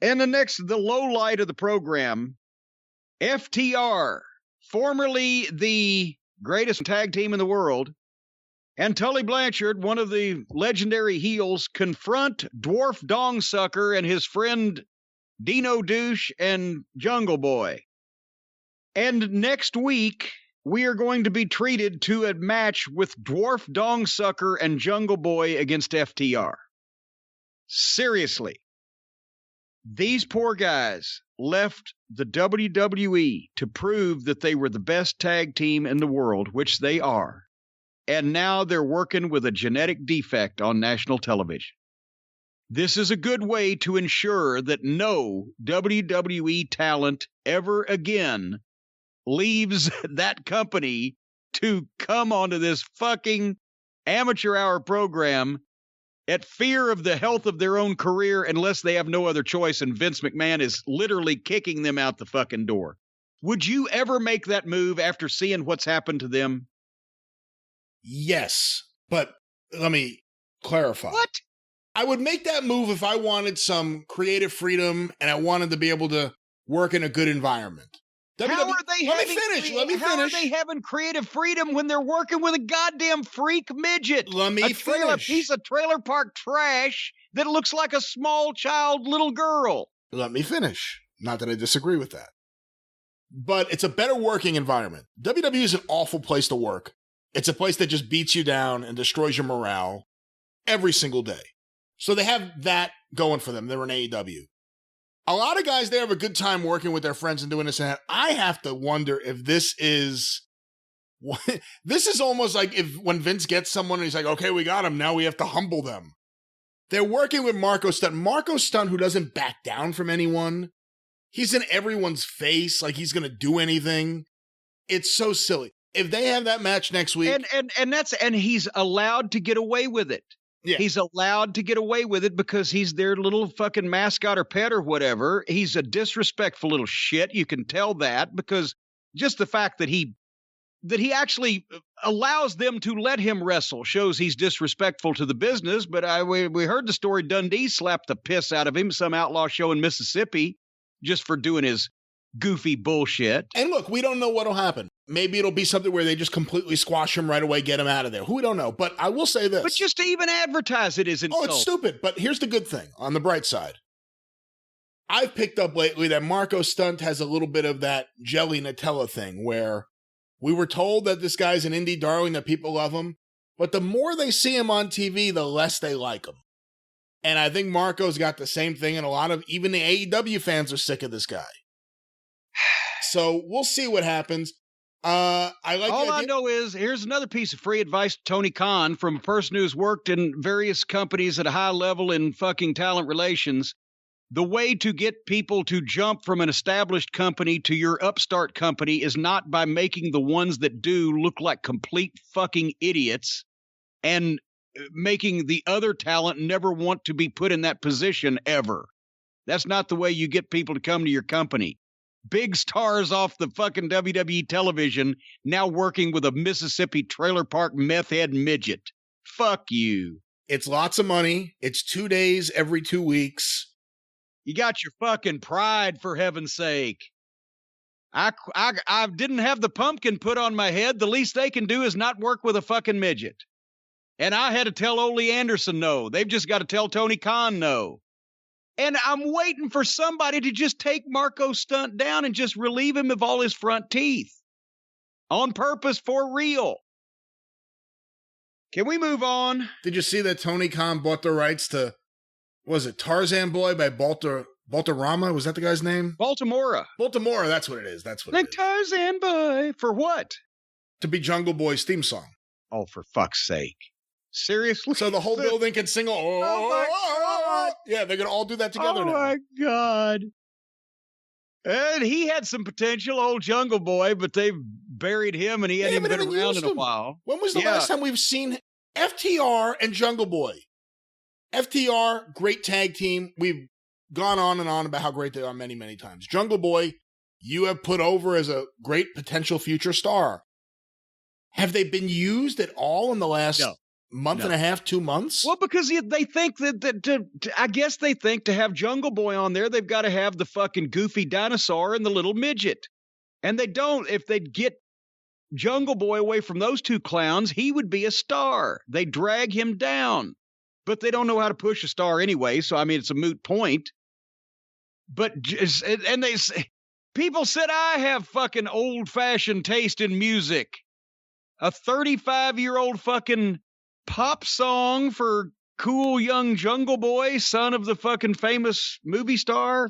And the low light of the program, FTR, formerly the greatest tag team in the world, and Tully Blanchard, one of the legendary heels, confront Dwarf Dongsucker and his friend Dino Douche and Jungle Boy. And next week, we are going to be treated to a match with Dwarf Dongsucker and Jungle Boy against FTR. Seriously. These poor guys left the WWE to prove that they were the best tag team in the world, which they are. And now they're working with a genetic defect on national television. This is a good way to ensure that no WWE talent ever again leaves that company to come onto this fucking amateur hour program at fear of the health of their own career unless they have no other choice and Vince McMahon is literally kicking them out the fucking door. Would you ever make that move after seeing what's happened to them? Yes, but let me clarify. What? I would make that move if I wanted some creative freedom and I wanted to be able to work in a good environment. How are they Let me finish. How are they having creative freedom when they're working with a goddamn freak midget? Let me finish. A piece of trailer park trash that looks like a small child little girl. Let me finish. Not that I disagree with that. But it's a better working environment. WWE is an awful place to work. It's a place that just beats you down and destroys your morale every single day. So they have that going for them. They're an AEW. A lot of guys there have a good time working with their friends and doing this and that. I have to wonder if this is almost like if when Vince gets someone and he's like, okay, we got him. Now we have to humble them. They're working with Marko Stunt. Marko Stunt, who doesn't back down from anyone. He's in everyone's face like he's going to do anything. It's so silly. If they have that match next week. And he's allowed to get away with it. Yeah. He's allowed to get away with it because he's their little fucking mascot or pet or whatever. He's a disrespectful little shit. You can tell that because just the fact that he actually allows them to let him wrestle shows he's disrespectful to the business. But we heard the story. Dundee slapped the piss out of him, some outlaw show in Mississippi, just for doing his goofy bullshit. And look, we don't know what'll happen. Maybe it'll be something where they just completely squash him right away, get him out of there. We don't know. But I will say this. But just to even advertise it is insulting. Oh, it's stupid. But here's the good thing on the bright side. I've picked up lately that Marko Stunt has a little bit of that jelly Nutella thing where we were told that this guy's an indie darling, that people love him. But the more they see him on TV, the less they like him. And I think Marco's got the same thing. And a lot of even the AEW fans are sick of this guy. So we'll see what happens. All I know is here's another piece of free advice to Tony Khan from a person who's worked in various companies at a high level in fucking talent relations. The way to get people to jump from an established company to your upstart company is not by making the ones that do look like complete fucking idiots and making the other talent never want to be put in that position ever. That's not the way you get people to come to your company. Big stars off the fucking WWE television now working with a Mississippi trailer park meth head midget. Fuck you. It's lots of money. It's 2 days every 2 weeks. You got your fucking pride, for heaven's sake. I didn't have the pumpkin put on my head. The least they can do is not work with a fucking midget. And I had to tell Ole Anderson no. They've just got to tell Tony Khan no. And I'm waiting for somebody to just take Marko Stunt down and just relieve him of all his front teeth. On purpose, for real. Can we move on? Did you see that Tony Khan bought the rights to, what was it, Tarzan Boy by Baltarama? Was that the guy's name? Baltimora, that's what it is. That's what it is. Tarzan Boy. For what? To be Jungle Boy's theme song. Oh, for fuck's sake. Seriously? So the whole building can sing. Oh my God. Yeah, they're going to all do that together now. Oh, my God. And he had some potential, old Jungle Boy, but they've buried him, and he hadn't even been around in a while. When was the last time we've seen FTR and Jungle Boy? FTR, great tag team. We've gone on and on about how great they are many, many times. Jungle Boy, you have put over as a great potential future star. Have they been used at all in the last month and a half, 2 months? Well, because they think I guess they think to have Jungle Boy on there, they've got to have the fucking goofy dinosaur and the little midget. And they don't. If they'd get Jungle Boy away from those two clowns, he would be a star. They drag him down. But they don't know how to push a star anyway, so I mean, it's a moot point. But people said I have fucking old-fashioned taste in music. A 35-year-old fucking pop song for cool young Jungle Boy, son of the fucking famous movie star?